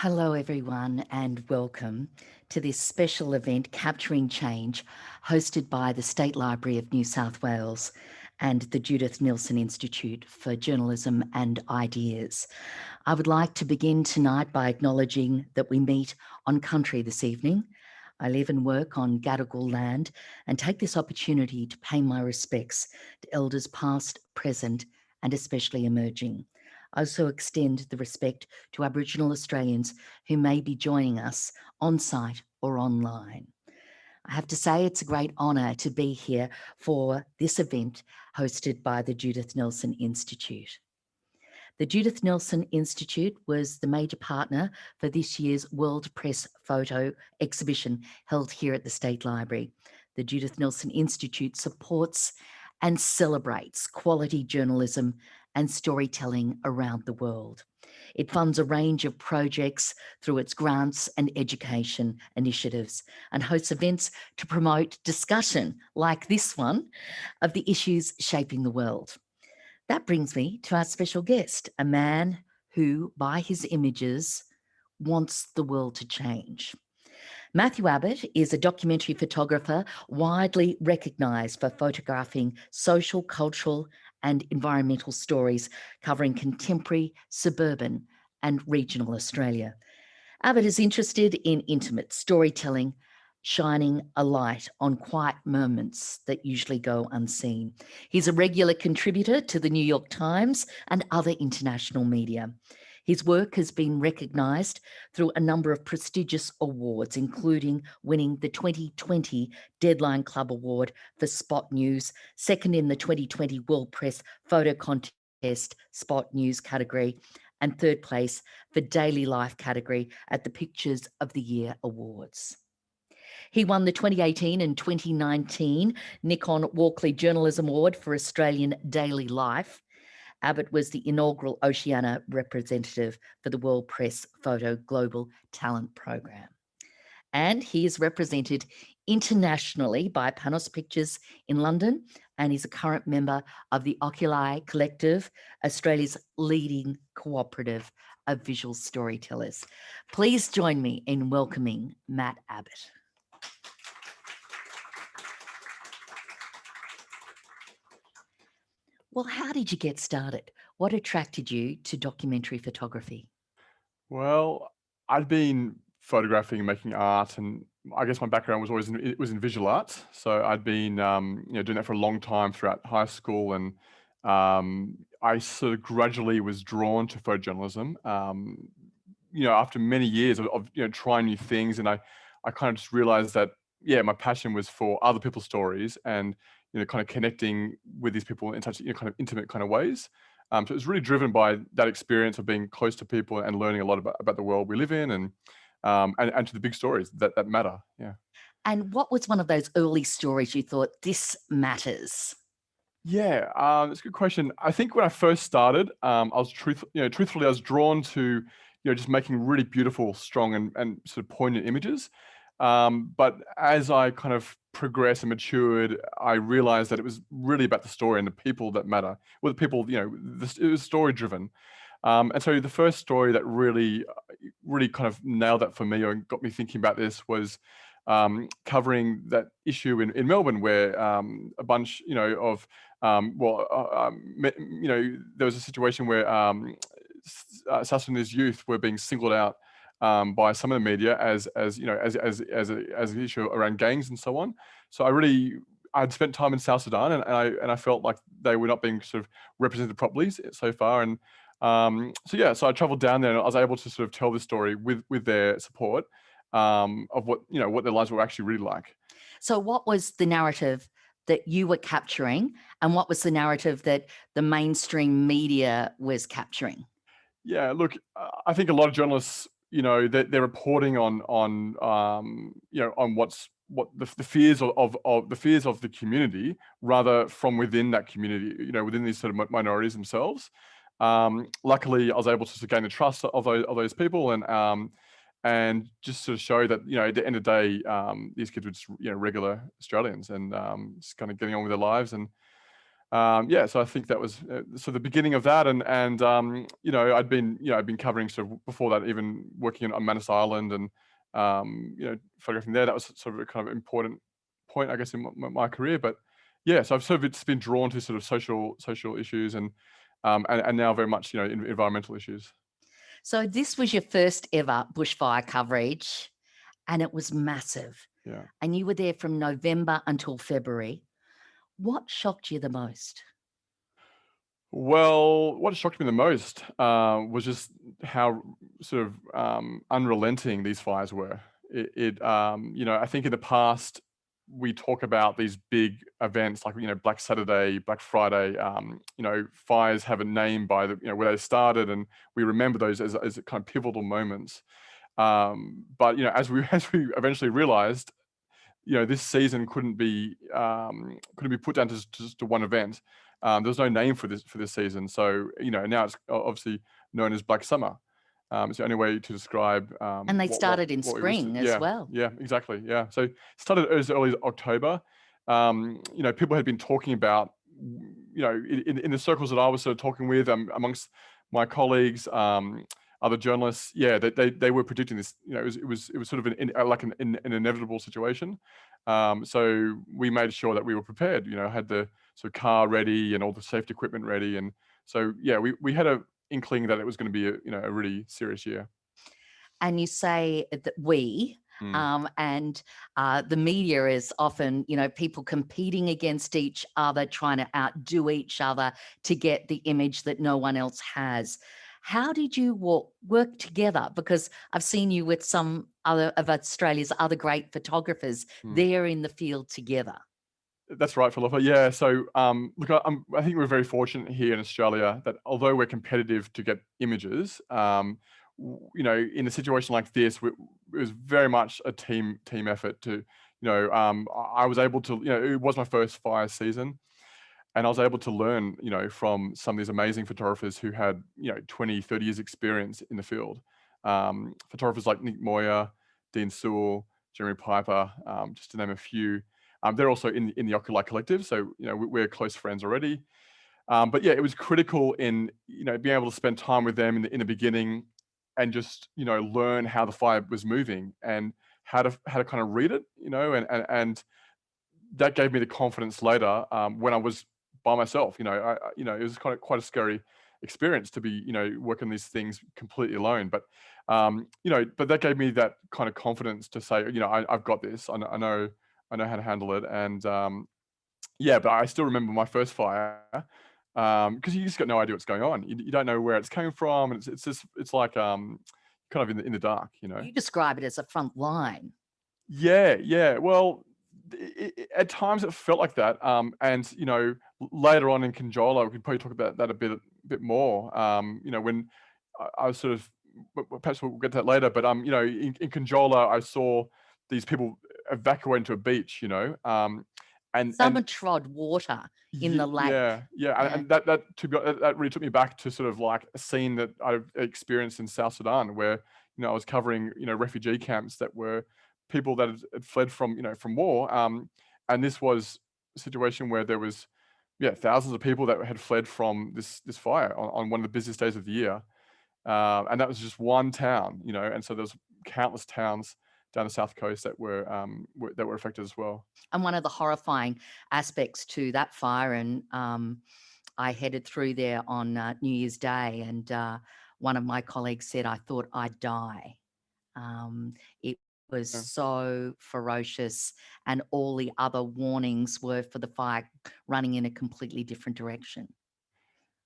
Hello, everyone, and welcome to this special event, Capturing Change, hosted by the State Library of New South Wales and the Judith Neilson Institute for Journalism and Ideas. I would like to begin tonight by acknowledging that we meet on country this evening. I live and work on Gadigal land and take this opportunity to pay my respects to elders past, present, and especially emerging. I also extend the respect to Aboriginal Australians who may be joining us on site or online. I have to say it's a great honour to be here for this event hosted by the Judith Neilson Institute. The Judith Neilson Institute was the major partner for this year's World Press Photo exhibition held here at the State Library. The Judith Neilson Institute supports and celebrates quality journalism and storytelling around the world. It funds a range of projects through its grants and education initiatives and hosts events to promote discussion like this one of the issues shaping the world. That brings me to our special guest, a man who, by his images, wants the world to change. Matthew Abbott is a documentary photographer widely recognised for photographing social, cultural and environmental stories covering contemporary, suburban and regional Australia. Abbott is interested in intimate storytelling, shining a light on quiet moments that usually go unseen. He's a regular contributor to the New York Times and other international media. His work has been recognised through a number of prestigious awards, including winning the 2020 Deadline Club Award for Spot News, second in the 2020 World Press Photo Contest Spot News category, and third place for Daily Life category at the Pictures of the Year Awards. He won the 2018 and 2019 Nikon Walkley Journalism Award for Australian Daily Life. Abbott was the inaugural Oceania representative for the World Press Photo Global Talent Program. And he is represented internationally by Panos Pictures in London, and he's a current member of the Oculi Collective, Australia's leading cooperative of visual storytellers. Please join me in welcoming Matt Abbott. Well, how did you get started? What attracted you to documentary photography? Well, I'd been photographing and making art, and I guess my background was always in visual arts. So I'd been doing that for a long time throughout high school, and I sort of gradually was drawn to photojournalism. After many years of trying new things, and I kind of just realized that my passion was for other people's stories and kind of connecting with these people in such kind of intimate kind of ways. So it was really driven by that experience of being close to people and learning a lot about the world we live in, and to the big stories that matter. Yeah. And what was one of those early stories you thought, this matters? Yeah, it's a good question. I think when I first started, I was truthfully, I was drawn to just making really beautiful, strong, and sort of poignant images. But as I kind of progressed and matured, I realized that it was really about the story and the people that matter. Well, the people, it was story driven. And so the first story that really kind of nailed that for me or got me thinking about this was covering that issue in Melbourne, where a bunch, of there was a situation where South Sudanese youth were being singled out by some of the media as an issue around gangs and so on. So I'd spent time in South Sudan, and I felt like they were not being sort of represented properly so far. And so I traveled down there, and I was able to sort of tell the story with their support of what their lives were actually really like. So what was the narrative that you were capturing, and what was the narrative that the mainstream media was capturing? Yeah, look, I think a lot of journalists, they're reporting on what the fears of the fears of the community, rather from within that community, within these sort of minorities themselves. Luckily, I was able to gain the trust of those people, and just sort of show that at the end of the day, these kids were just regular Australians, and just kind of getting on with their lives. And Yeah, so I think that was so the beginning of that, and I'd been covering sort of before that, even working on Manus Island and photographing there. That was sort of a kind of important point, I guess, in my career. But yeah, so I've sort of just been drawn to sort of social issues and now very much environmental issues. So this was your first ever bushfire coverage, and it was massive. Yeah. And you were there from November until February. What shocked you the most? Well, what shocked me the most was just how sort of unrelenting these fires were. I think in the past we talk about these big events like Black Saturday, Black Friday. Fires have a name by where they started, and we remember those as kind of pivotal moments. But as we as we eventually realized, this season couldn't be put down to just to one event. There was no name for this season, so now it's obviously known as Black Summer. It's the only way to describe And they what started in what we was. spring as Yeah, well. yeah, exactly. Yeah, so it started as early as October. People had been talking about, in the circles that I was sort of talking with, amongst my colleagues, other journalists. Yeah, they were predicting this. It was sort of an inevitable situation. So we made sure that we were prepared. Had the sort of car ready and all the safety equipment ready, and so yeah, we had a inkling that it was going to be a really serious year. And you say that we, Mm. and the media is often, people competing against each other, trying to outdo each other to get the image that no one else has. How did you work together? Because I've seen you with some other of Australia's other great photographers Mm. there in the field together. That's right, Philippa. Yeah. So, look, I think we're very fortunate here in Australia that although we're competitive to get images, in a situation like this, it was very much a team effort. I was able to, it was my first fire season, and I was able to learn, from some of these amazing photographers who had, 20, 30 years experience in the field. Photographers like Nick Moyer, Dean Sewell, Jeremy Piper, just to name a few. They're also in the Oculii Collective, so we're close friends already. But yeah, it was critical in being able to spend time with them in the beginning, and just learn how the fire was moving and how to kind of read it, and that gave me the confidence later, when I was by myself. It was kind of quite a scary experience to be working these things completely alone, but that gave me that kind of confidence to say, I've got this. I know how to handle it. And yeah, but I still remember my first fire, because you just got no idea what's going on. You don't know where it's coming from, and it's like kind of in the dark. You describe it as a front line. Yeah, yeah. Well, at times it felt like that. And later on in Conjola, we could probably talk about that a bit more. When I was sort of, perhaps we'll get to that later. But in Conjola, I saw these people evacuate to a beach. And Some trod water in the lake. yeah, yeah, Yeah. and that really took me back to sort of like a scene that I've experienced in South Sudan, where I was covering refugee camps that were people that had fled from war, and this was a situation where there was thousands of people that had fled from this fire on one of the busiest days of the year, and that was just one town, and so there's countless towns down the south coast that were affected as well. And one of the horrifying aspects to that fire, and I headed through there on New Year's Day, and one of my colleagues said, I thought I'd die. It was Yeah. so ferocious, and all the other warnings were for the fire running in a completely different direction.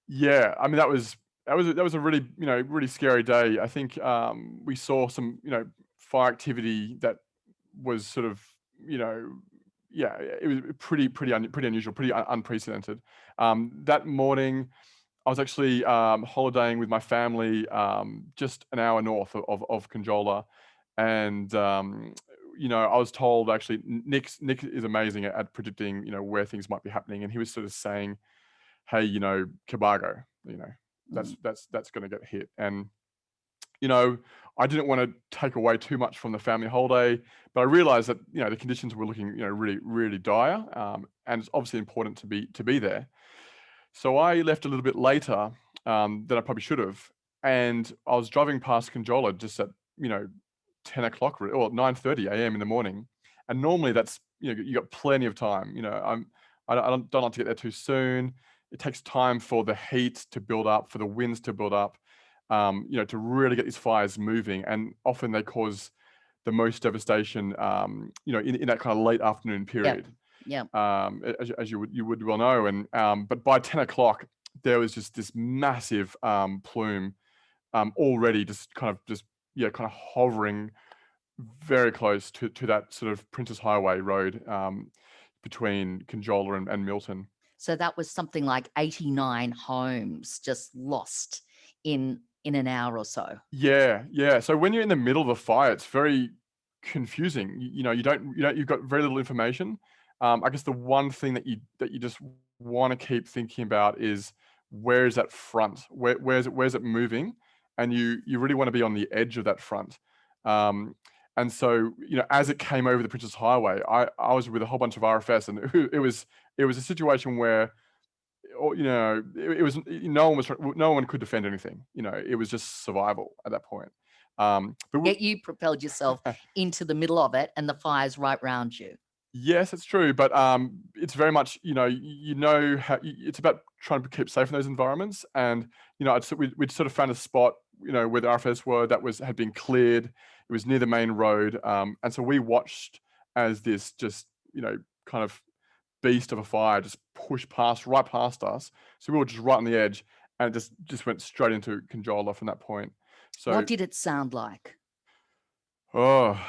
Yeah, I mean that was a really really scary day. I think we saw some fire activity that was sort of you know yeah, it was pretty unusual, pretty unprecedented. That morning, I was actually holidaying with my family, just an hour north of Conjola, and I was told, actually, Nick is amazing at predicting where things might be happening, and he was sort of saying, hey, Cabargo, Mm. that's going to get hit. And you know, I didn't want to take away too much from the family holiday, but I realized that the conditions were looking really really dire, and it's obviously important to be there. So I left a little bit later than I probably should have, and I was driving past Conjola just at 10 o'clock or 9:30 a.m. in the morning, and normally that's you got plenty of time. I don't like to get there too soon. It takes time for the heat to build up, for the winds to build up, to really get these fires moving, and often they cause the most devastation, in that kind of late afternoon period. Yeah. As you would well know, but by 10 o'clock there was just this massive plume already kind of hovering very close to that sort of Princess Highway road between Conjola and Milton. So that was something like 89 homes just lost in an hour or so. Yeah. So when you're in the middle of a fire, it's very confusing. You've got very little information. I guess the one thing that you just want to keep thinking about is, where is that front? Where's it moving? And you really want to be on the edge of that front. And so, as it came over the Princess Highway, I was with a whole bunch of RFS, and it was a situation where, it was no one could defend anything. It was just survival at that point. Yet you propelled yourself into the middle of it, and the fire's right round you. Yes, it's true, but it's very much how it's about trying to keep safe in those environments. And we'd sort of found a spot where the RFS were that had been cleared. It was near the main road, and so we watched as this just kind of beast of a fire just pushed right past us. So we were just right on the edge, and it just went straight into Conjola from that point. So what did it sound like? Oh,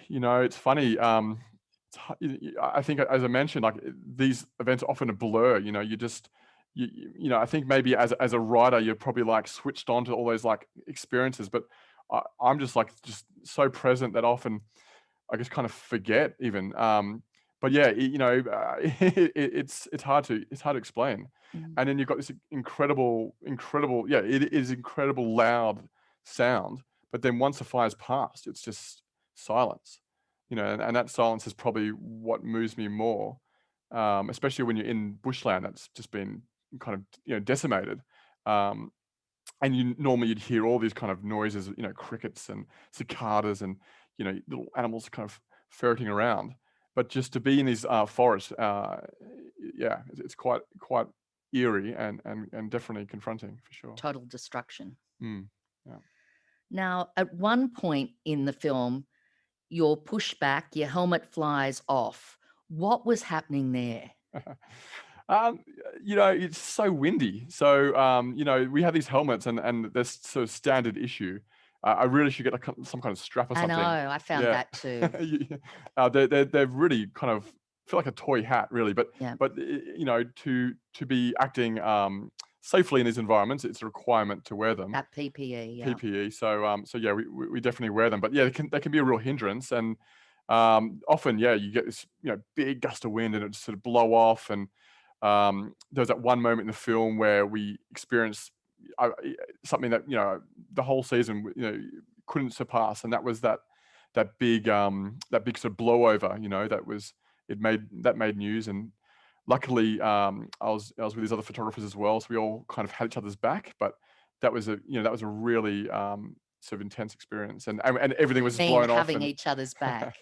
it's funny. I think, as I mentioned, like, these events are often a blur. I think maybe as a writer, you're probably like switched on to all those like experiences, but I'm just so present that often I just kind of forget even. But yeah, it's hard to explain. Mm. And then you've got this incredible, yeah, it is incredible loud sound. But then once the fire's passed, it's just silence. And that silence is probably what moves me more, especially when you're in bushland that's just been kind of decimated. And normally you'd hear all these kind of noises, crickets and cicadas and little animals kind of ferreting around. But just to be in these forests, yeah, it's quite eerie and definitely confronting, for sure. Total destruction. Yeah. Now, at one point in the film, you're pushed back, your helmet flies off. What was happening there? It's so windy. So, we have these helmets, and there's sort of standard issue. I really should get some kind of strap or something. I know, I found that too. They're really kind of feel like a toy hat, really. But Yeah. To be acting safely in these environments, it's a requirement to wear them. That PPE, yeah. PPE. So yeah, we definitely wear them. But yeah, they can be a real hindrance, and often, yeah, you get this big gust of wind, and it just sort of blow off. And there was that one moment in the film where we experienced something that the whole season couldn't surpass, and that was that big sort of blowover. That made news. And luckily, I was with these other photographers as well, so we all kind of had each other's back. But that was a really sort of intense experience, and everything was blown off. Having each other's back.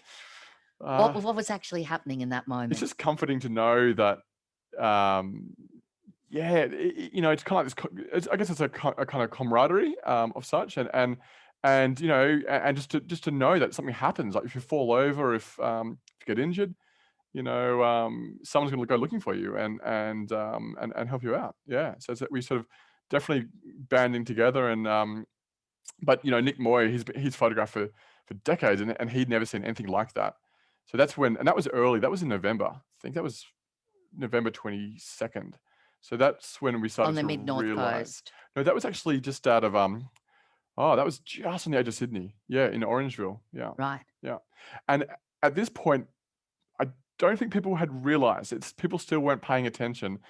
What was actually happening in that moment? It's just comforting to know that. Yeah, it's kind of like this. I guess it's a kind of camaraderie of such, and just to know that something happens. Like, if you fall over, if you get injured, someone's going to go looking for you and help you out. Yeah, so we sort of definitely banding together. And but Nick Moy, he's photographed for decades, and he'd never seen anything like that. So that's when, and that was early. That was in November. I think that was November 22nd. So that's when we started on the mid-north coast. No, that was actually just out of that was just on the edge of Sydney. Yeah, in Orangeville. Yeah. Right. Yeah. And at this point, I don't think people had realized people still weren't paying attention.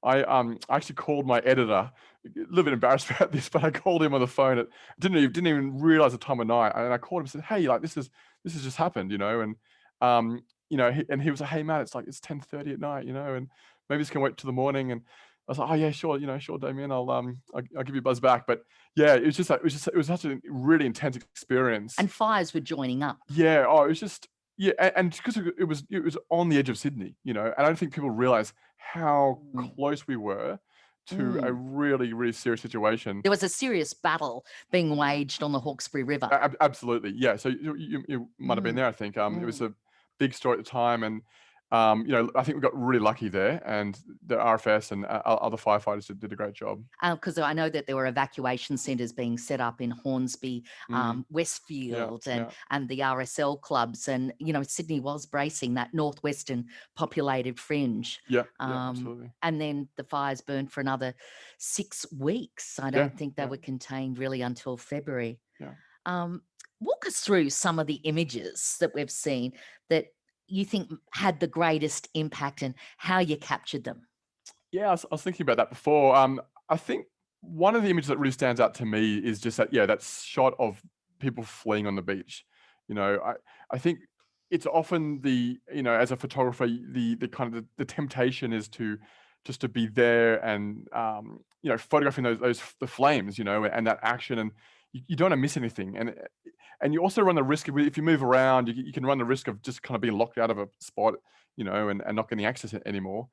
I actually called my editor, a little bit embarrassed about this, but I called him on the phone. Didn't even realize the time of night, and I called him and said, "Hey, like, this has just happened, and and he was like, 'Hey, Matt, it's 10:30 at night, and maybe this can wait till the morning.' And was like, oh yeah, sure, sure, Damien, I'll give you a buzz back. But yeah, it was such a really intense experience. And fires were joining up. Yeah, oh, it was just yeah, and because it was on the edge of Sydney, and I don't think people realize how Mm. close we were to a Mm. really, really serious situation. There was a serious battle being waged on the Hawkesbury River. Absolutely, yeah. So you might have been Mm. there. I think it was Mm. a big story at the time, and I think we got really lucky there, and the RFS and other firefighters did a great job. Because I know that there were evacuation centres being set up in Hornsby, Mm, yeah, Westfield, yeah, and the RSL clubs, and Sydney was bracing that northwestern populated fringe. yeah, yeah, absolutely. And then the fires burned for another 6 weeks. I Yeah, don't think they yeah, were contained really until February. yeah. Um, Walk us through some of the images that we've seen that you think had the greatest impact and how you captured them. Yeah, I was thinking about that before. I think one of the images that really stands out to me is just that shot of people fleeing on the beach. I think it's often as a photographer, the kind of the temptation is to just to be there and photographing the flames, and that action, and you don't want to miss anything, and you also run the risk of, if you move around, you can run the risk of just kind of being locked out of a spot, and not getting access anymore.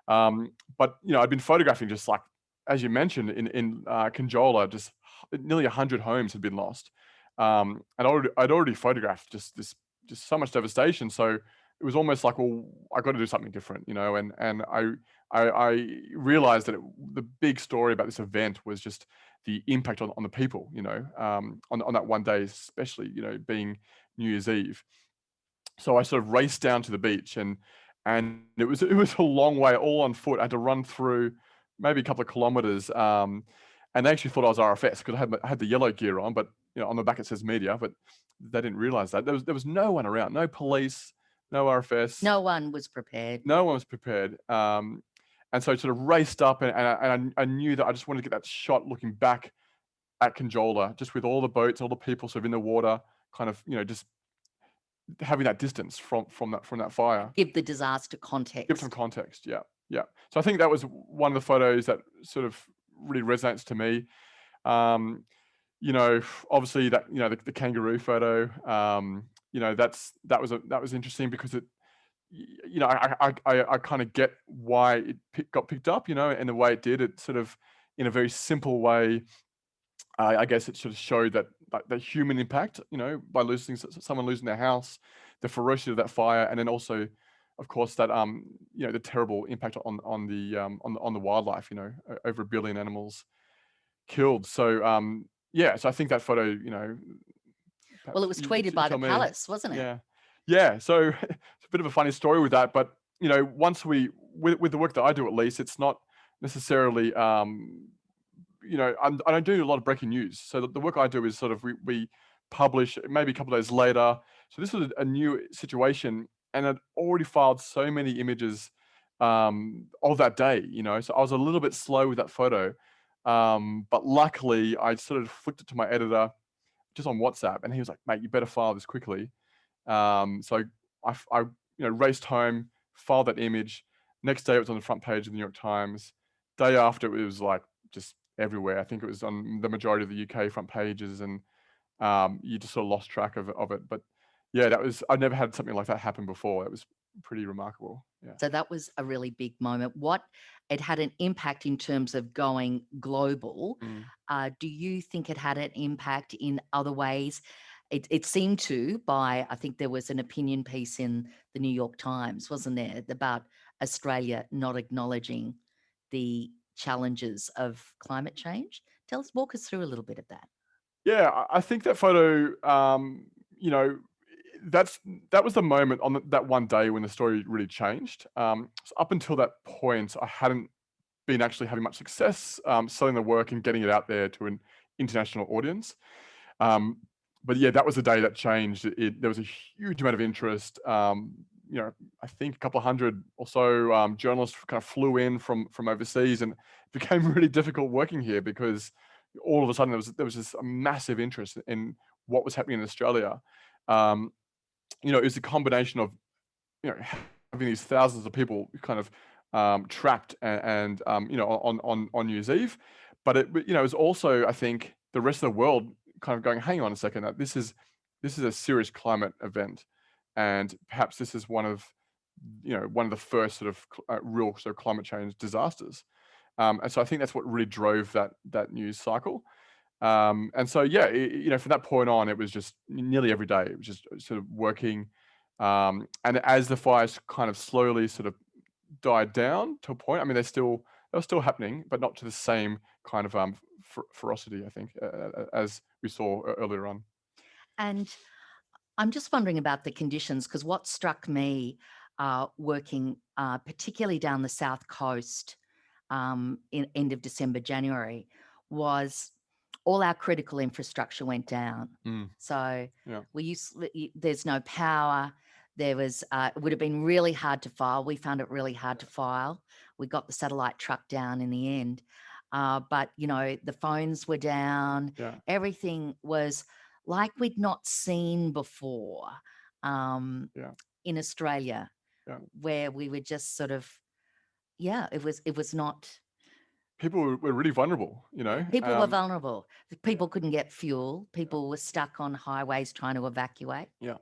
But I'd been photographing, just like as you mentioned, in Conjola, just nearly 100 homes had been lost, and I'd already photographed just so much devastation. So it was almost like, well, I got to do something different, and I realized that the big story about this event was just the impact on the people, on that one day, especially, being New Year's Eve. So I sort of raced down to the beach, and it was a long way, all on foot. I had to run through maybe a couple of kilometers, and they actually thought I was RFS because I had the yellow gear on, but on the back it says media, but they didn't realize that there was no one around, no police, no RFS, No one was prepared. no one was prepared. And so I sort of raced up, and I knew that I just wanted to get that shot looking back at Conjola, just with all the boats, all the people sort of in the water, kind of just having that distance from that fire. Give the disaster Give some context. context, yeah, yeah. So I think that was one of the photos that sort of really resonates to me. Um, Obviously the kangaroo photo. That was interesting because I kind of get why it got picked up, and the way it did. It sort of, in a very simple way, I guess it sort of showed that the human impact, by someone losing their house, the ferocity of that fire, and then also, of course, that the terrible impact on the wildlife. Over 1 billion animals killed. So yeah, so I think that photo, Well, it perhaps was you tweeted by the tell me. palace, wasn't it? Yeah, yeah. So it's a bit of a funny story with that, but once with the work that I do, at least, it's not necessarily I don't do a lot of breaking news. So the work I do is sort of we publish maybe a couple of days later. So this was a new situation, and I'd already filed so many images of that day. So I was a little bit slow with that photo, but luckily I sort of flicked it to my editor just on WhatsApp, and he was like, "Mate, you better file this quickly." So I raced home, filed that image. Next day it was on the front page of the New York Times. Day after, it was like just everywhere. I think it was on the majority of the UK front pages, and you just sort of lost track of it. But yeah, I'd never had something like that happen before. It was pretty remarkable. Yeah. So that was a really big moment. It had an impact in terms of going global. Mm. Do you think it had an impact in other ways? It seemed to, I think there was an opinion piece in the New York Times, wasn't there, about Australia not acknowledging the challenges of climate change. Walk us through a little bit of that. Yeah, I think that photo, you know, that was the moment on that one day when the story really changed. So up until that point, I hadn't been actually having much success selling the work and getting it out there to an international audience. But yeah, that was the day that changed. There was a huge amount of interest. I think a couple of hundred or so journalists kind of flew in from overseas, and it became really difficult working here because all of a sudden there was this massive interest in what was happening in Australia. It was a combination of having these thousands of people kind of trapped on New Year's Eve. But it was also, I think, the rest of the world kind of going, hang on a second, that this is a serious climate event, and perhaps this is one of the first sort of real sort of climate change disasters. And so I think that's what really drove that news cycle. And so, yeah, from that point on, it was just nearly every day. It was just sort of working. And as the fires kind of slowly sort of died down to a point, I mean, they were still happening, but not to the same kind of ferocity, I think, as we saw earlier on. And I'm just wondering about the conditions, because what struck me working particularly down the south coast in end of December, January, was all our critical infrastructure went down. So Yeah. there's no power. There was, it would have been really hard to file. We found it really hard to file. We got the satellite truck down in the end. But, the phones were down. Yeah. Everything was like we'd not seen before Yeah. in Australia, Yeah. where we were just sort of, it was not. People were really vulnerable, People were vulnerable. People couldn't get fuel. People were stuck on highways trying to evacuate. Yeah.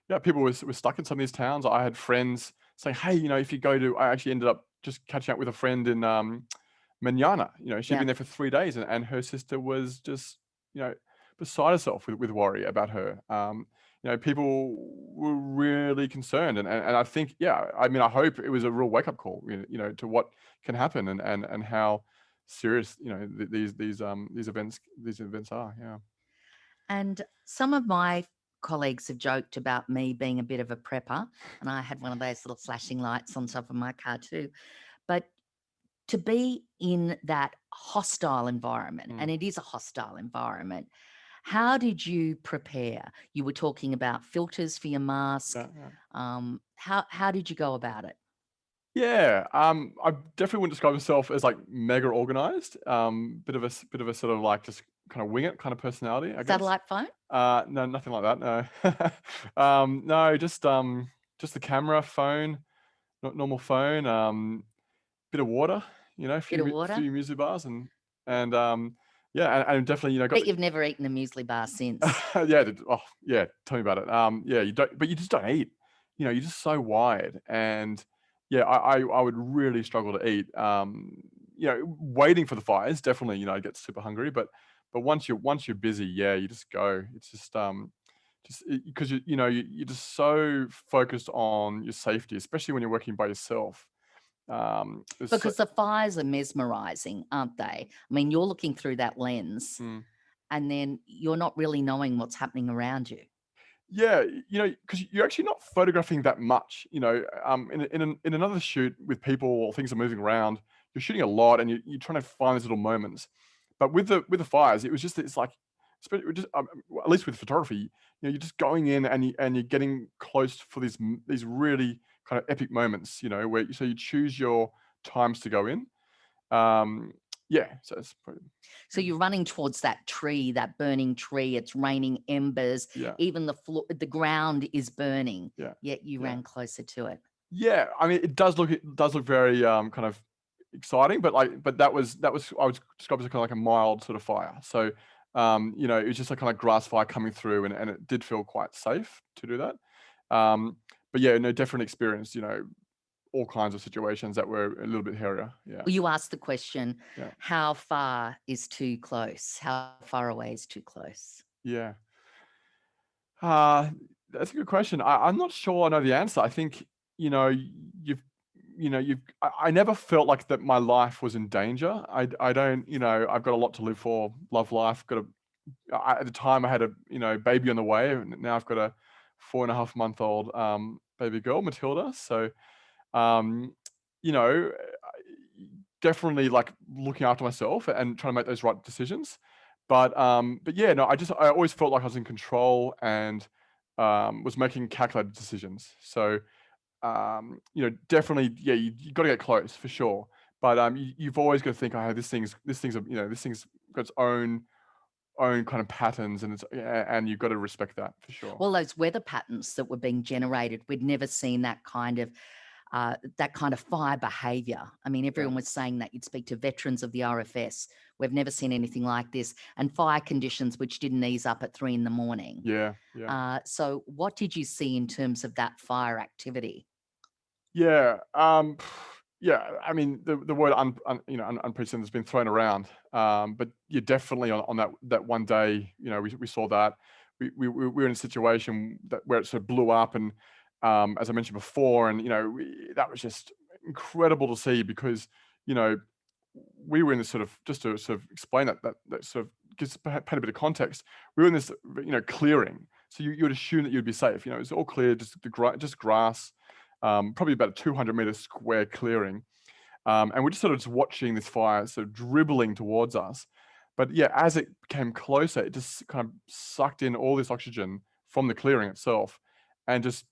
Yeah, people were stuck in some of these towns. I had friends saying, hey, if you go to, I actually ended up just catching up with a friend in Manana. She'd been there for 3 days, and her sister was just, beside herself with worry about her. People were really concerned. And I think, I mean, I hope it was a real wake-up call, to what can happen and how serious, these events are. Yeah. And some of my colleagues have joked about me being a bit of a prepper, and I had one of those little flashing lights on top of my car too. But to be in that hostile environment, and it is a hostile environment, how did you prepare? You were talking about filters for your mask. How did you go about it? Yeah, I definitely wouldn't describe myself as like mega organized. Bit of a sort of like just kind of wing it kind of personality, I guess. Satellite phone? No, nothing like that. No, no, just the camera, phone, not normal phone. Bit of water, a Bit of water? few muesli bars, and yeah, and definitely, got Bet you've never eaten a muesli bar since. yeah, yeah, tell me about it. Yeah, you don't, but you just don't eat. You're just so wired, and yeah, I would really struggle to eat. Waiting for the fires, definitely, I get super hungry, but once you're busy, yeah, you just go. It's just because you're just so focused on your safety, especially when you're working by yourself. Because the fires are mesmerizing, aren't they? I mean, you're looking through that lens, and then you're not really knowing what's happening around you. Yeah, because you're actually not photographing that much. In another shoot with people or things are moving around, you're shooting a lot, and you're trying to find these little moments. But with the fires, it was just, it's like, just at least with photography, you're just going in and you're getting close for these really kind of epic moments. Where you choose your times to go in. Yeah, so it's probably. So you're running towards that tree, that burning tree. It's raining embers. Yeah. Even the ground is burning. Yeah. Yet you ran closer to it. Yeah, I mean, it does look very kind of exciting, but that was I would describe it as kind of like a mild sort of fire. So it was just a kind of grass fire coming through, and it did feel quite safe to do that. But yeah, no, different experience. All kinds of situations that were a little bit hairier. Yeah. Well, you asked the question, how far is too close? How far away is too close? Yeah. That's a good question. I'm not sure I know the answer. I think, I never felt like that my life was in danger. I don't, I've got a lot to live for, love life, at the time I had a, baby on the way, and now I've got a 4.5-month-old baby girl, Matilda. So, definitely like looking after myself and trying to make those right decisions. But yeah, no, I always felt like I was in control and was making calculated decisions. So, definitely, yeah, you got to get close for sure. But you've always got to think, this thing's got its own kind of patterns, and you've got to respect that for sure. Well, those weather patterns that were being generated, we'd never seen that kind of that kind of fire behaviour. I mean, Yeah. everyone was saying that you'd speak to veterans of the RFS. We've never seen anything like this, and fire conditions which didn't ease up at 3 a.m. Yeah. Yeah. So, what did you see in terms of that fire activity? Yeah. Yeah. I mean, the word unprecedented has been thrown around. But yeah, definitely on that one day, we saw that we were in a situation where it sort of blew up, and as I mentioned before, and that was just incredible to see, because you know we were in this sort of, just to sort of explain that sort of gives paint a bit of context. We were in this clearing, so you would assume that you'd be safe. It's all clear, just grass, probably about a 200-meter square clearing. And we're just watching this fire sort of dribbling towards us. But yeah, as it came closer, it just kind of sucked in all this oxygen from the clearing itself, and just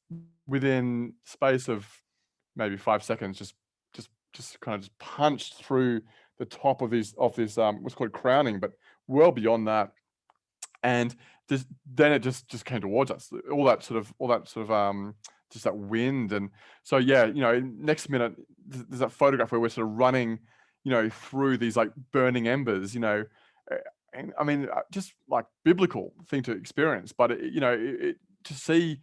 within space of maybe 5 seconds, just kind of just punched through the top of this what's called crowning, but well beyond that. And then it just came towards us. All that sort of just that wind. And so yeah, next minute there's that photograph where we're sort of running, through these like burning embers, and I mean, just like biblical thing to experience. But to see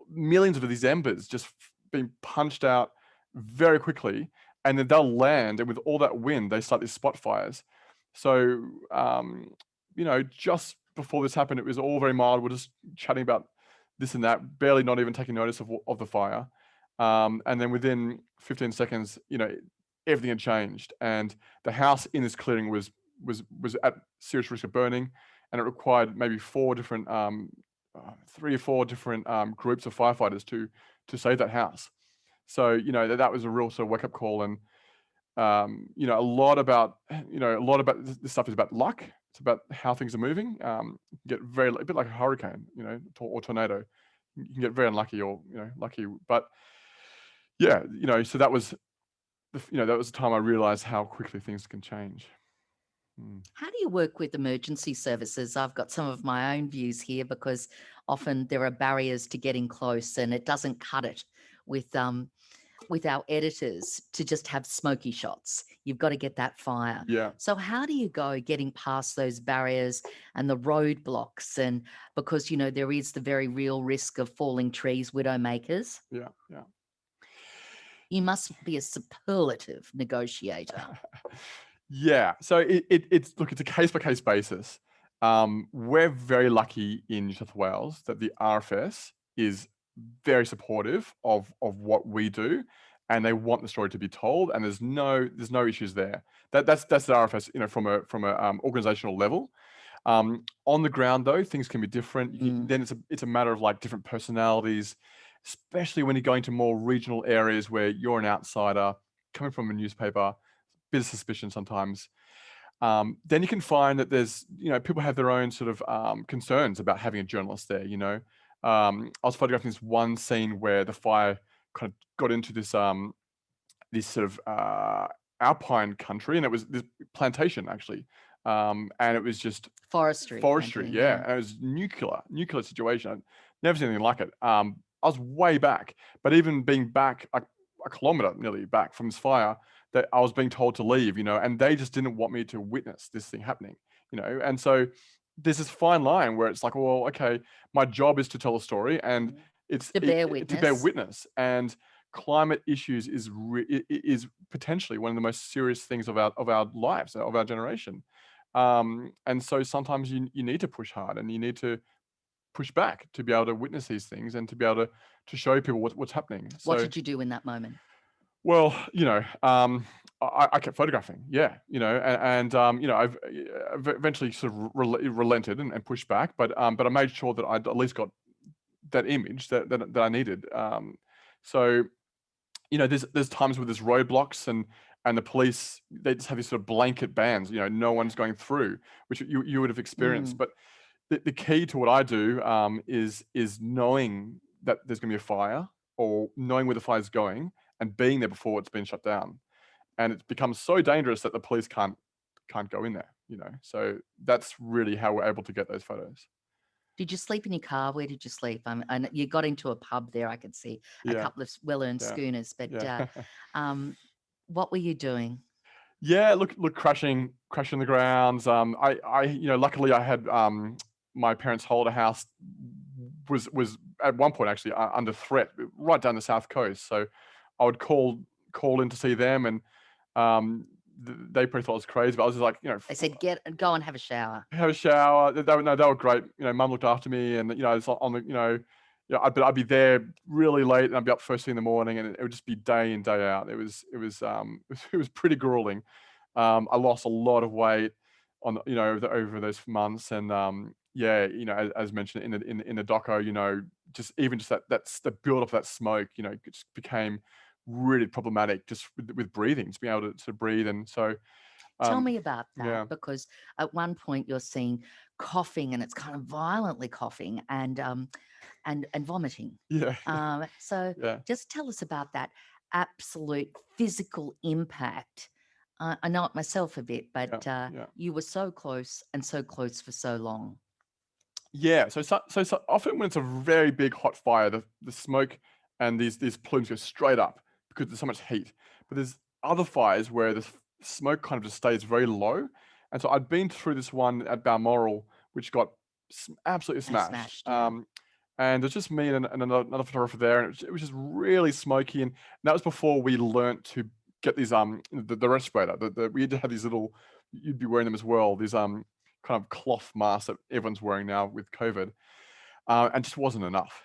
millions of these embers just being punched out very quickly, and then they'll land, and with all that wind, they start these spot fires. So just before this happened, it was all very mild. We're just chatting about this and that, barely not even taking notice of the fire. And then within 15 seconds, everything had changed, and the house in this clearing was at serious risk of burning, and it required maybe 3 or 4 different groups of firefighters to save that house. So that was a real sort of wake up call. And a lot about this stuff is about luck. It's about how things are moving. You get a bit like a hurricane, or tornado. You can get very unlucky, or lucky. But yeah, so that was the time I realized how quickly things can change. How do you work with emergency services? I've got some of my own views here, because often there are barriers to getting close, and it doesn't cut it with our editors to just have smoky shots. You've got to get that fire. Yeah. So how do you go getting past those barriers and the roadblocks? And because there is the very real risk of falling trees, widow makers. Yeah. You must be a superlative negotiator. Yeah. So it's a case by case basis. We're very lucky in New South Wales that the RFS is very supportive of what we do, and they want the story to be told, and there's no issues there. That's the RFS, from a organizational level. On the ground though, things can be different. Then it's a matter of like different personalities, especially when you're going to more regional areas where you're an outsider coming from a newspaper. Bit of suspicion sometimes. Then you can find that there's people have their own sort of concerns about having a journalist there. I was photographing this one scene where the fire kind of got into this sort of alpine country, and it was this plantation actually, and it was just Forestry. Yeah, and it was nuclear situation. I'd never seen anything like it. I was way back, but even being back a kilometer nearly back from this fire, that I was being told to leave, and they just didn't want me to witness this thing happening, and so there's this fine line where it's like, well, okay, my job is to tell a story, and it's To bear witness. to bear witness. And climate issues is potentially one of the most serious things of our lives, of our generation. And so sometimes you need to push hard, and you need to push back to be able to witness these things, and to be able to show people what's happening. What did you do in that moment? Well, I kept photographing, yeah, and I've eventually sort of relented and pushed back, but I made sure that I'd at least got that image that I needed. So, there's times where there's roadblocks, and the police, they just have these sort of blanket bans, no one's going through, which you would have experienced. But the key to what I do is knowing that there's going to be a fire, or knowing where the fire's going, and being there before it's been shut down. And it becomes so dangerous that the police can't go in there, So that's really how we're able to get those photos. Did you sleep in your car? Where did you sleep? And you got into a pub there. I could see a Yeah, couple of well-earned yeah, schooners. But yeah. um, what were you doing? Yeah, look, crashing the grounds. Luckily I had my parents' holiday house was at one point actually under threat right down the south coast. So I would call in to see them, and they probably thought I was crazy, but I was just like, They said, go and have a shower. have a shower. They were great. Mum looked after me, and it's on the I'd be there really late, and I'd be up first thing in the morning, and it would just be day in day out. It was pretty grueling. I lost a lot of weight on over those months, and yeah, as mentioned in the doco, just that's the build up of that smoke, it just became really problematic just with breathing, to be able to breathe, and so Tell um, me about that, yeah, because at one point you're seeing coughing, and it's kind of violently coughing and vomiting. yeah, So yeah, just tell us about that absolute physical impact. I know it myself a bit, yeah, but yeah. you were so close and so close for so long. Yeah, so often when it's a very big hot fire, the smoke and these plumes go straight up because there's so much heat. But there's other fires where the smoke kind of just stays very low. And so I'd been through this one at Balmoral, which got absolutely I smashed. smashed, yeah. And there's just me and another photographer there, and it was just really smoky. And that was before we learnt to get these the respirator. We had to have these little, you'd be wearing them as well. These kind of cloth mask that everyone's wearing now with COVID, and just wasn't enough.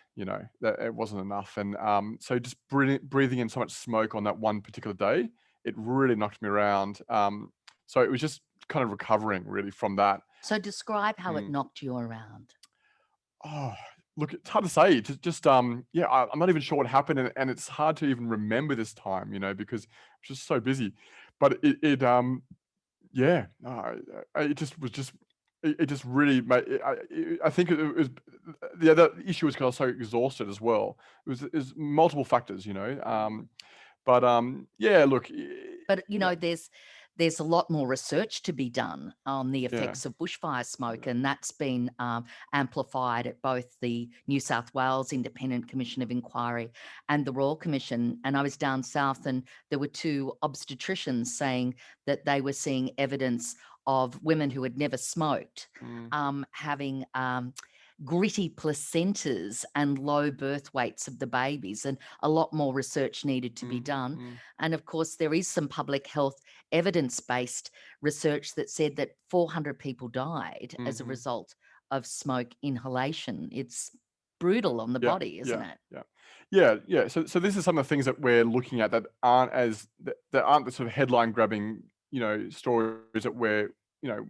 That it wasn't enough, and so just breathing in so much smoke on that one particular day, it really knocked me around. So it was just kind of recovering really from that. So describe how it Mm. knocked you around. Oh, look, it's hard to say. Just yeah, I'm not even sure what happened, and it's hard to even remember this time, because I was just so busy. But yeah, no, it just was just it just really made I think it was the other issue was 'cause I was so exhausted as well. It was multiple factors, but, yeah, look, But, yeah, there's a lot more research to be done on the yeah, effects of bushfire smoke, yeah, and that's been amplified at both the New South Wales Independent Commission of Inquiry and the Royal Commission. And I was down south, and there were two obstetricians saying that they were seeing evidence of women who had never smoked mm, having gritty placentas and low birth weights of the babies, and a lot more research needed to be mm, done. mm, And of course, there is some public health evidence-based research that said that 400 people died as a mhm. result of smoke inhalation. It's brutal on the Yeah, body, isn't yeah, it? yeah. Yeah, yeah. So this is some of the things that we're looking at that aren't the sort of headline grabbing, stories that we're,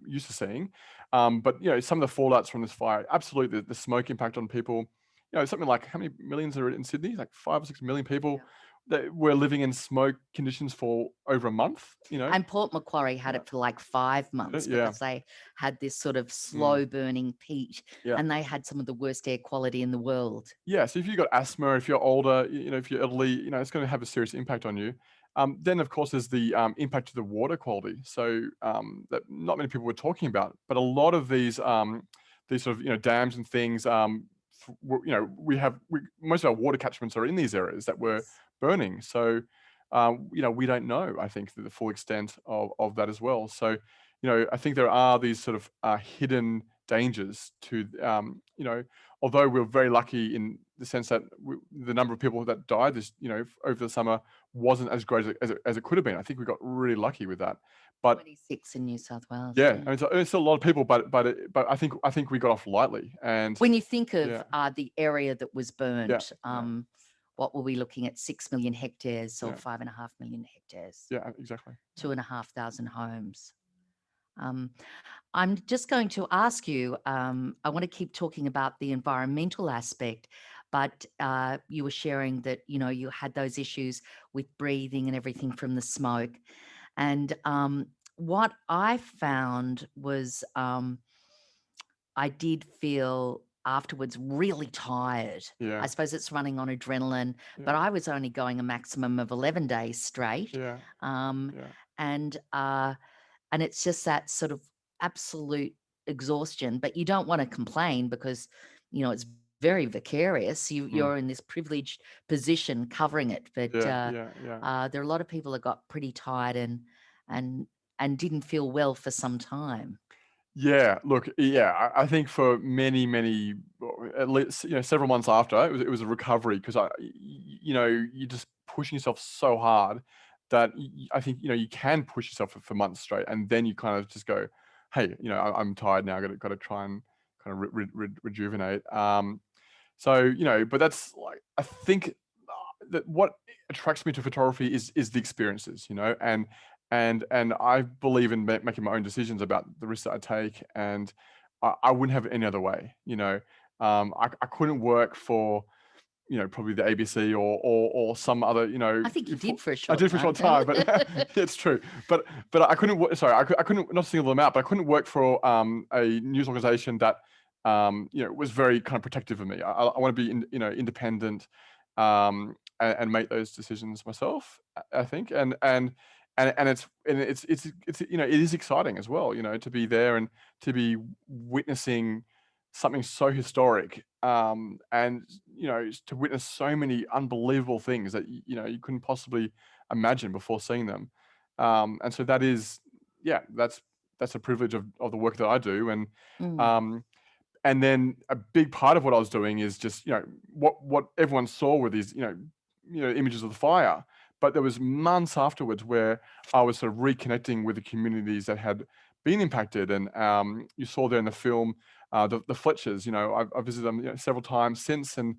used to seeing. But some of the fallouts from this fire, absolutely the smoke impact on people. Something like how many millions are in Sydney? Like 5 or 6 million people Yeah. that were living in smoke conditions for over a month, And Port Macquarie had Yeah. it for like 5 months Yeah. because they had this sort of Mm, slow burning peat, yeah. and they had some of the worst air quality in the world. Yeah, so if you've got asthma, if you're older, if you're elderly, it's going to have a serious impact on you. Then, of course, there's the impact to the water quality. So that not many people were talking about, but a lot of these sort of dams and things. Most of our water catchments are in these areas that were Yes. burning. So we don't know. I think the full extent of that as well. So I think there are these sort of hidden dangers to although we're very lucky in the sense that the number of people that died over the summer wasn't as great as it could have been. I think we got really lucky with that. But 26 in New South Wales. yeah, Yeah. I mean, it's still a lot of people, but I think we got off lightly. And When you think of yeah, the area that was yeah, burnt, yeah, what were we looking at? 6 million hectares or yeah, 5.5 million hectares, yeah, exactly. Yeah. 2,500 homes. Um, I'm just going to ask you, I want to keep talking about the environmental aspect, but you were sharing that, you had those issues with breathing and everything from the smoke. And what I found was I did feel afterwards really tired. I Yeah, suppose it's running on adrenaline, but yeah, I was only going a maximum of 11 days straight. yeah, Um, yeah, and uh, and it's just that sort of absolute exhaustion, but you don't want to complain because, it's very vicarious. You're in this privileged position covering it. But there are a lot of people that got pretty tired and didn't feel well for some time. Yeah, look, I think for many, at least, several months after, it was a recovery because you're just pushing yourself so hard that I think, you can push yourself for months straight, and then you kind of just go, hey, I'm tired now. Got to try and kind of rejuvenate. So, but that's like, I think that what attracts me to photography is the experiences, and I believe in making my own decisions about the risks that I take, and I wouldn't have it any other way. I couldn't work for, probably the ABC or some other, I think you did for a I short did for a short time, but it's true. But I couldn't work. Sorry, I couldn't, not single them out, but I couldn't work for a news organization that was very kind of protective of me. I want to be independent, and make those decisions myself. I think, and it's it is exciting as well, to be there and to be witnessing something so historic, and to witness so many unbelievable things that you couldn't possibly imagine before seeing them, and so that is, that's a privilege of the work that I do, and then a big part of what I was doing is just what everyone saw were these images of the fire, but there was months afterwards where I was sort of reconnecting with the communities that had been impacted, and you saw there in the film the Fletchers. I've visited them several times since, and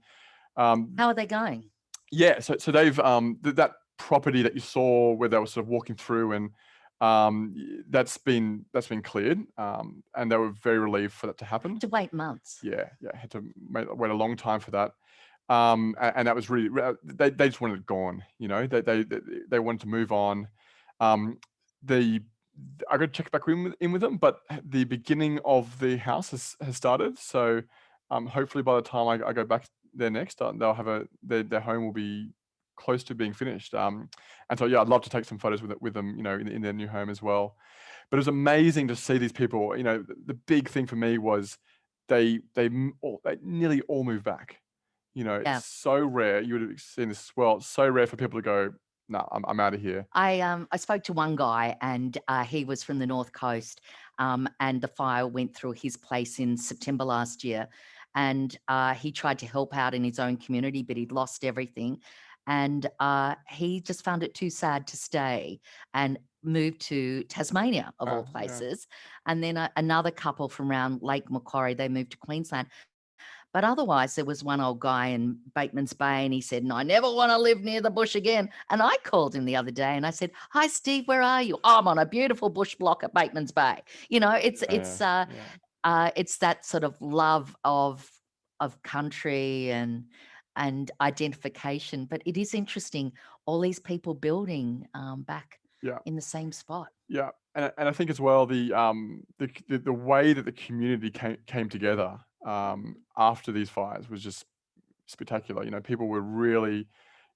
how are they going? Yeah, so they've that property that you saw where they were sort of walking through, and that's been cleared, and they were very relieved for that to happen. To wait months. Yeah, had to wait a long time for that. And that was really, they just wanted it gone. They wanted to move on. I got to check back in with them, but the beginning of the house has started. So hopefully by the time I go back there next, they'll have their home will be close to being finished. And so I'd love to take some photos with them, in their new home as well. But it was amazing to see these people. The big thing for me was they nearly all moved back. It's so rare. You would have seen this as well. It's so rare for people to go, no, I'm out of here. I spoke to one guy, and he was from the North Coast, and the fire went through his place in September last year, and he tried to help out in his own community, but he'd lost everything, and he just found it too sad to stay and moved to Tasmania, of all places. And then another couple from around Lake Macquarie, they moved to Queensland. But otherwise, there was one old guy in Bateman's Bay, and he said, "No, I never want to live near the bush again." And I called him the other day and I said, "Hi, Steve, where are you?" "Oh, I'm on a beautiful bush block at Bateman's Bay." It's that sort of love of country and identification. But it is interesting, all these people building back in the same spot. Yeah, and I think as well the way that the community came together after these fires was just spectacular. People were really,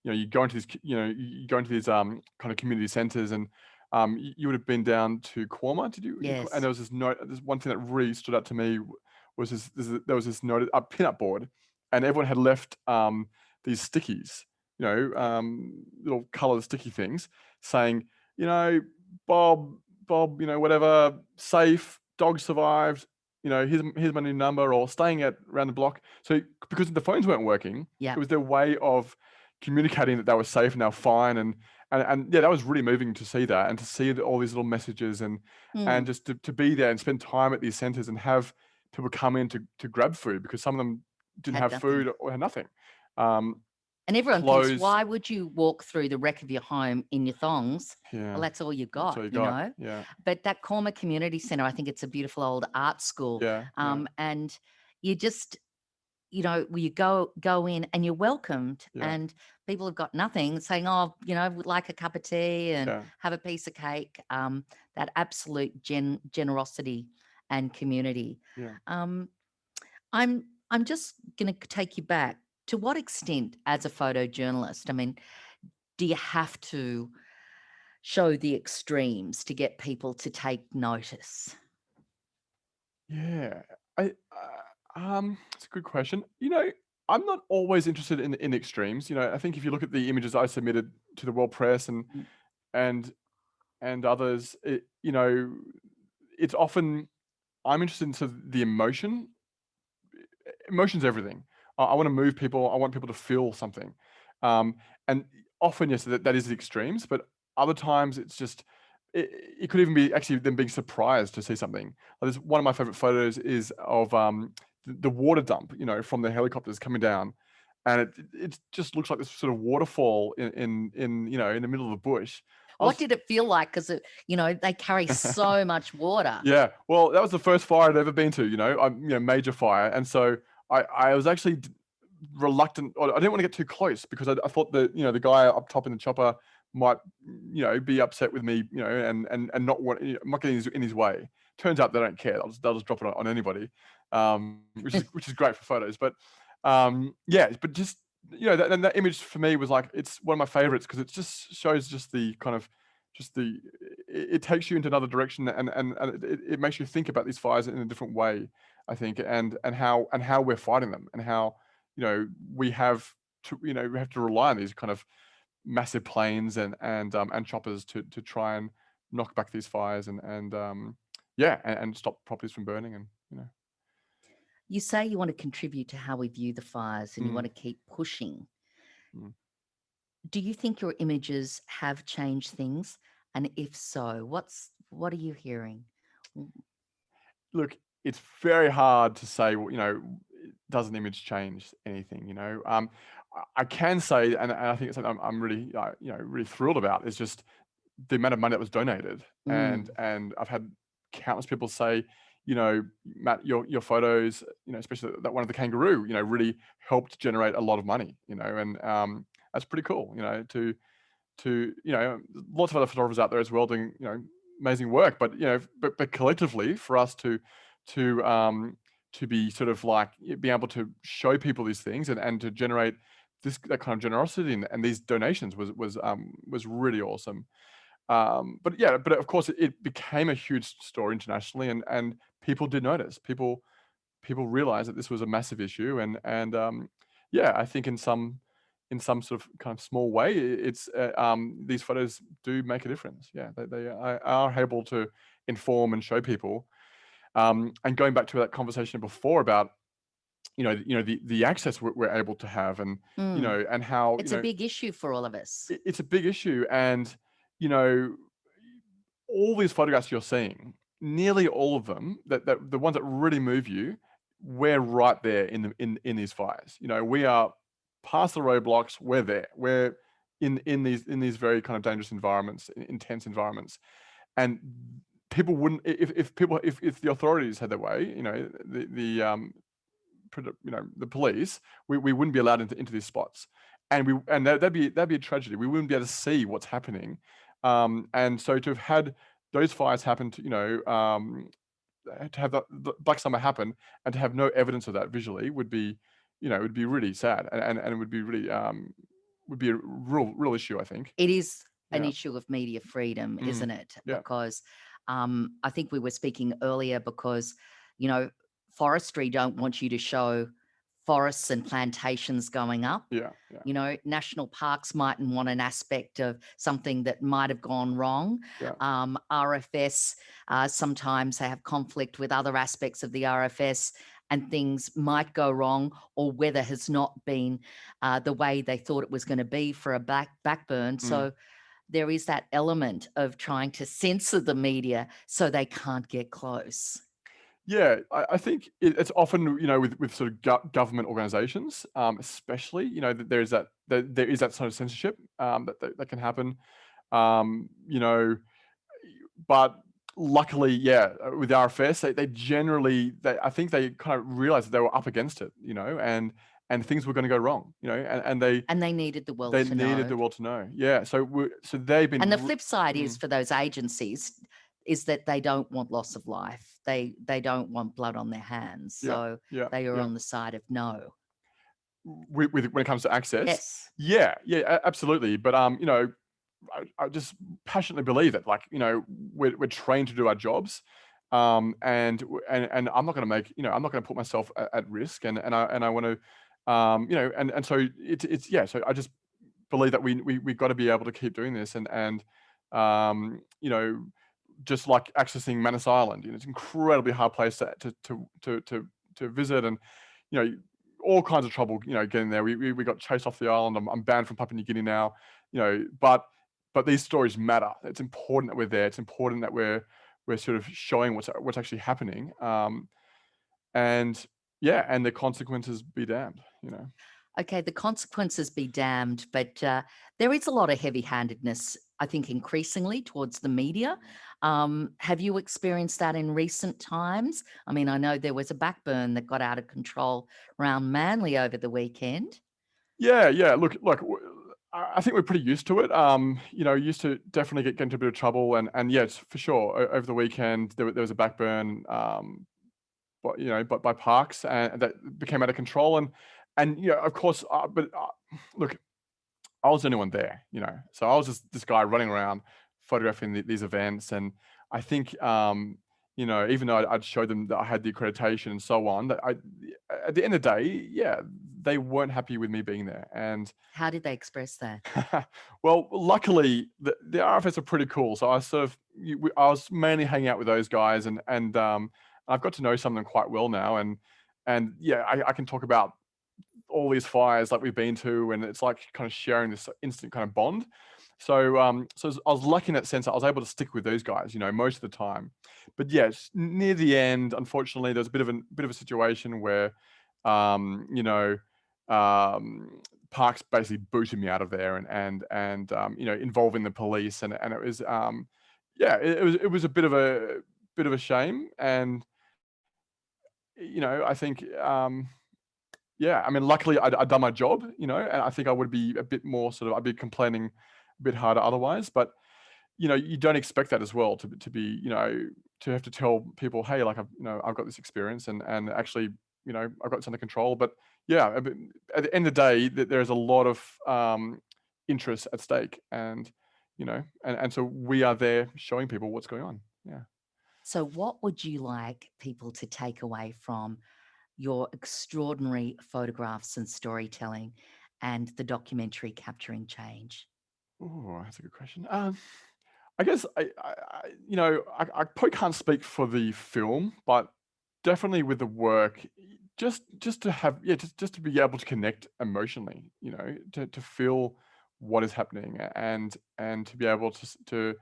you go into these kind of community centers, and you would have been down to Quorma, did you? Yes. And there was this note. There's one thing that really stood out to me was there was this note, a pin-up board, and everyone had left these stickies, little colored sticky things saying, Bob, whatever, safe, dog survived, here's my new number, or staying around the block. So because the phones weren't working, it was their way of communicating that they were safe and they were fine. And that was really moving to see that, and to see all these little messages, and just to be there and spend time at these centers and have people come in to grab food, because some of them didn't have food or had nothing. And everyone thinks, why would you walk through the wreck of your home in your thongs? Yeah. Well, that's all you got, Yeah. But that Quorma Community Centre, I think it's a beautiful old art school. And you just, you go in and you're welcomed, and people have got nothing, saying, "Oh, would like a cup of tea and have a piece of cake." That absolute generosity and community. I'm just going to take you back. To what extent, as a photojournalist, I mean, do you have to show the extremes to get people to take notice? Yeah, I it's a good question. I'm not always interested in extremes. I think if you look at the images I submitted to the world press Mm. and and others, it's often I'm interested in sort of the emotion. Emotion's everything. I want to move people. I want people to feel something. Um, and often, yes, that is the extremes, but other times it's just, it could even be actually them being surprised to see something. There's one of my favorite photos is of the water dump, from the helicopters coming down. And it just looks like this sort of waterfall in the middle of the bush. I What was did it feel like? Because, they carry so much water. Yeah, well, that was the first fire I'd ever been to, major fire, and so I was actually reluctant, or I didn't want to get too close because I thought that the guy up top in the chopper might be upset with me, and not want I'm not getting in his way. Turns out they don't care. They'll just drop it on anybody, which is great for photos. But yeah, but just that image for me was like it's one of my favorites because it just shows just the kind of just the it takes you into another direction and it makes you think about these fires in a different way, I think, and how we're fighting them and how we have to rely on these kind of massive planes and choppers to try and knock back these fires and stop properties from burning and. You say you want to contribute to how we view the fires and you want Mm, to keep pushing. mm. Do you think your images have changed things? And if so, what are you hearing? Mm. Look, it's very hard to say, does an image change anything? I can say, and I think it's something I'm really, really thrilled about, is just the amount of money that was donated, and Mm. and I've had countless people say, Matt, your photos, especially that one of the kangaroo, really helped generate a lot of money, and that's pretty cool, lots of other photographers out there as well doing amazing work, but collectively for us to be sort of like being able to show people these things and to generate that kind of generosity and these donations was really awesome. But yeah, but of course it became a huge story internationally, and people did notice. People realized that this was a massive issue, and yeah, I think in some sort of kind of small way, it's these photos do make a difference. Yeah, they are able to inform and show people. And going back to that conversation before about the access we're able to have, and Mm. and how It's a big issue for all of us. it's a big issue, and you know all these photographs you're seeing, nearly all of them, that the ones that really move you, we're right there in these fires. We are past the roadblocks. We're there. We're in these very kind of dangerous environments, intense environments, and people wouldn't if the authorities had their way. The police, we wouldn't be allowed into these spots, and that'd be a tragedy. We wouldn't be able to see what's happening, and so to have had those fires happen, to have the Black Summer happen, and to have no evidence of that visually would be really sad, and it would be really would be a real issue, I think. It is an Yeah. issue of media freedom, Mm. isn't it? Yeah. Because I think we were speaking earlier because, you know, forestry don't want you to show forests and plantations going up. Yeah. Yeah. National parks mightn't want an aspect of something that might have gone wrong. Yeah. RFS, sometimes they have conflict with other aspects of the RFS and things might go wrong, or weather has not been the way they thought it was going to be for a backburn. Mm. So there is that element of trying to censor the media so they can't get close. Yeah, I think it's often with sort of government organisations, especially that there is that sort of censorship that can happen, um, you know, but luckily, yeah, with the RFS, they generally I think they kind of realised that they were up against it, and things were going to go wrong, and And they needed the world they to needed know. the world to know, yeah. So they've been And the flip side is mm, for those agencies is that they don't want loss of life. They don't want blood on their hands. yeah, So yeah, they are yeah. on the side of no. When it comes to access, Yes. yeah, yeah, absolutely. But I just passionately believe that, like, we're trained to do our jobs, And I'm not going to make, I'm not going to put myself at risk, and I want to, and so it's yeah. So I just believe that we got to be able to keep doing this, and you know, just like accessing Manus Island, it's an incredibly hard place to visit, and you know, all kinds of trouble, getting there. We got chased off the island. I'm banned from Papua New Guinea now, but these stories matter. It's important that we're there. It's important that we're sort of showing what's actually happening. And yeah, and the consequences be damned. Okay, the consequences be damned, but there is a lot of heavy-handedness, I think, increasingly towards the media. Have you experienced that in recent times? I mean, I know there was a backburn that got out of control around Manly over the weekend. Yeah, yeah. Look, I think we're pretty used to it. Used to definitely get into a bit of trouble, and yes, for sure. Over the weekend, there was a backburn, but by parks, and that became out of control, and of course, but look, I was the only one there, so I was just this guy running around photographing these events, and I think, even though I'd showed them that I had the accreditation and so on, that at the end of the day, yeah, they weren't happy with me being there, and How did they express that? well, luckily the RFS are pretty cool, so I was mainly hanging out with those guys, and I've got to know some of them quite well now, and yeah, I can talk about all these fires like we've been to, and it's like kind of sharing this instant kind of bond. So I was lucky in that sense that I was able to stick with those guys, most of the time. But yes, near the end, unfortunately, there was a bit of a situation where, you know, Parks basically booted me out of there, and involving the police, and it was, yeah, it was a bit of a shame, and I think, yeah, I mean, luckily I'd done my job, and I think I would be a bit more I'd be complaining a bit harder otherwise. But you don't expect that as well, to be, to have to tell people, hey, like I've got this experience, and actually, I've got this under control. But yeah, at the end of the day, there's a lot of interest at stake, and so we are there showing people what's going on. Yeah. So what would you like people to take away from your extraordinary photographs and storytelling and the documentary Capturing Change? Oh, that's a good question. I guess I probably can't speak for the film, but definitely with the work, just to have, yeah, just to be able to connect emotionally, to feel what is happening, and to be able to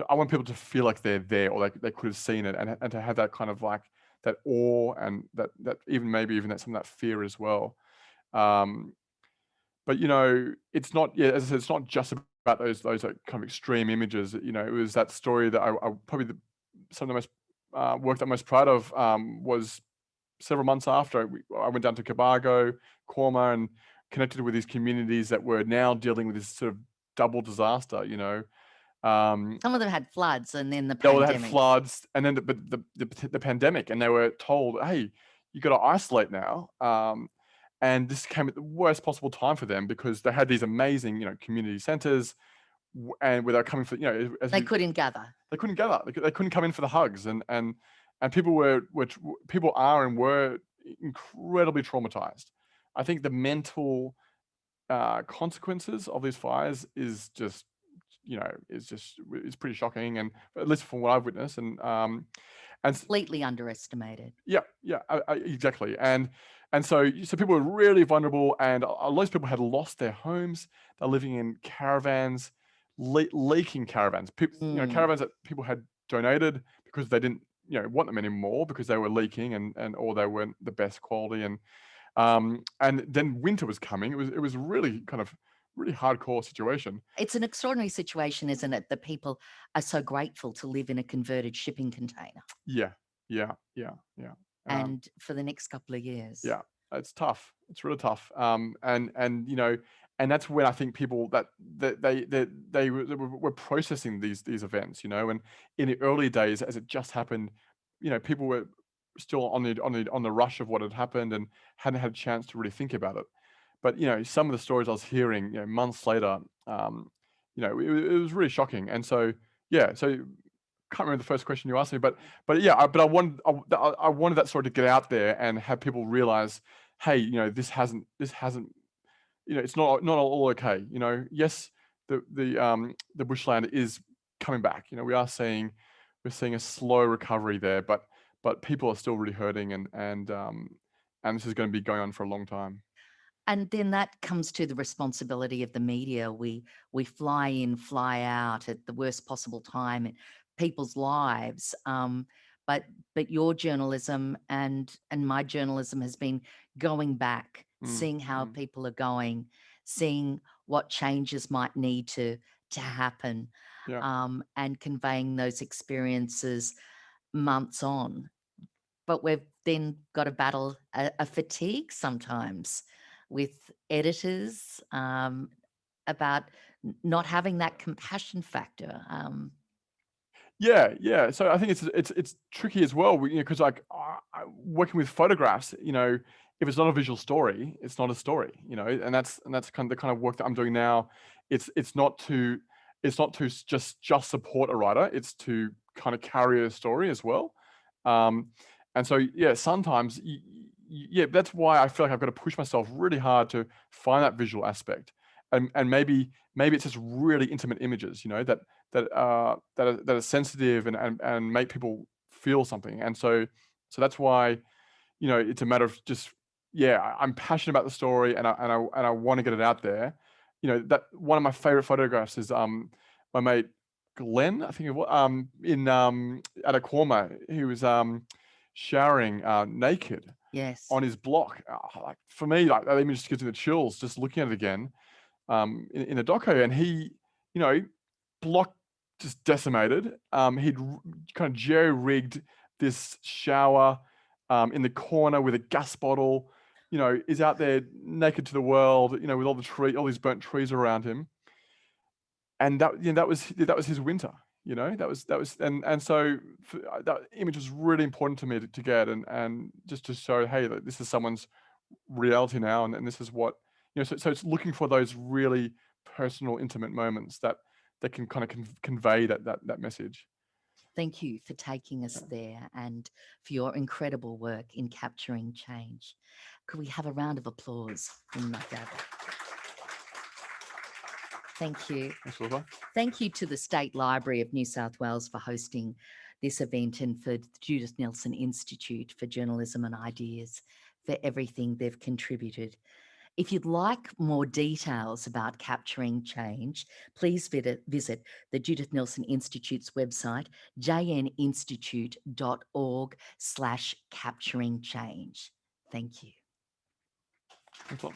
I want people to feel like they're there, or like they could have seen it, and to have that kind of like that awe, and that even maybe even that some of that fear as well. Um, but it's not, yeah, as I said, it's not just about those like kind of extreme images. It was that story that I probably some of the most work that I'm most proud of, was several months after I went down to Cobargo, Corma, and connected with these communities that were now dealing with this sort of double disaster. Some of them had floods and then the Yeah, well, they had pandemic. floods, and then the pandemic, and they were told, "Hey, you got to isolate now." And this came at the worst possible time for them, because they had these amazing, community centers, and where they're coming for, They couldn't gather. they couldn't gather, they couldn't come in for the hugs, and people people are and were incredibly traumatized. I think the mental consequences of these fires is pretty shocking, and at least from what I've witnessed, and Completely underestimated. yeah, yeah, exactly, and so people were really vulnerable, and a lot of people had lost their homes. They're living in caravans, leaking caravans. Caravans that people had donated because they didn't, want them anymore, because they were leaking, and or they weren't the best quality, and then winter was coming. It was really kind of really hardcore situation. It's an extraordinary situation, isn't it, that people are so grateful to live in a converted shipping container Yeah, yeah, yeah, yeah. and for the next couple of years. Yeah, it's tough. It's really tough. And that's when I think people that they were processing these events, and in the early days, as it just happened, people were still on the rush of what had happened, and hadn't had a chance to really think about it. But some of the stories I was hearing, months later, it was really shocking. And so yeah, so can't remember the first question you asked me, but yeah, I wanted that story to get out there and have people realize, hey, this hasn't, it's not all okay. Yes, the bushland is coming back. We're seeing a slow recovery there, but people are still really hurting, and this is going to be going on for a long time. And then that comes to the responsibility of the media. We fly in, fly out at the worst possible time in people's lives. But your journalism and my journalism has been going back, seeing how people are going, seeing what changes might need to happen, Yeah. and conveying those experiences months on. But we've then got to battle a fatigue sometimes with editors, about not having that compassion factor. Yeah. So I think it's tricky as well, because like working with photographs, if it's not a visual story, it's not a story, and that's kind of the kind of work that I'm doing now. It's not to just support a writer. It's to kind of carry a story as well. And so yeah, sometimes yeah, that's why I feel like I've got to push myself really hard to find that visual aspect, and maybe it's just really intimate images, that are sensitive and make people feel something. And so that's why, it's a matter of just, yeah, I'm passionate about the story, and I want to get it out there. That one of my favorite photographs is my mate Glenn, I think it was, in at a Akoma. He was showering naked Yes. on his block. Like, for me, like, that image just gives me the chills just looking at it again, in a doco. And he, block just decimated. He'd kind of jerry-rigged this shower in the corner with a gas bottle, is out there naked to the world, with all these burnt trees around him. And that was his winter. And so that image was really important to me to get, and just to show, hey, like, this is someone's reality now, and this is what, so it's looking for those really personal, intimate moments that can kind of convey that message. Thank you for taking us there and for your incredible work in capturing change. Could we have a round of applause from Matt Abbott? Thank you. Thanks, Wilbur. Thank you to the State Library of New South Wales for hosting this event, and for the Judith Neilson Institute for Journalism and Ideas for everything they've contributed. If you'd like more details about capturing change, please visit the Judith Neilson Institute's website, jninstitute.org/capturing change. Thank you. Thanks a lot.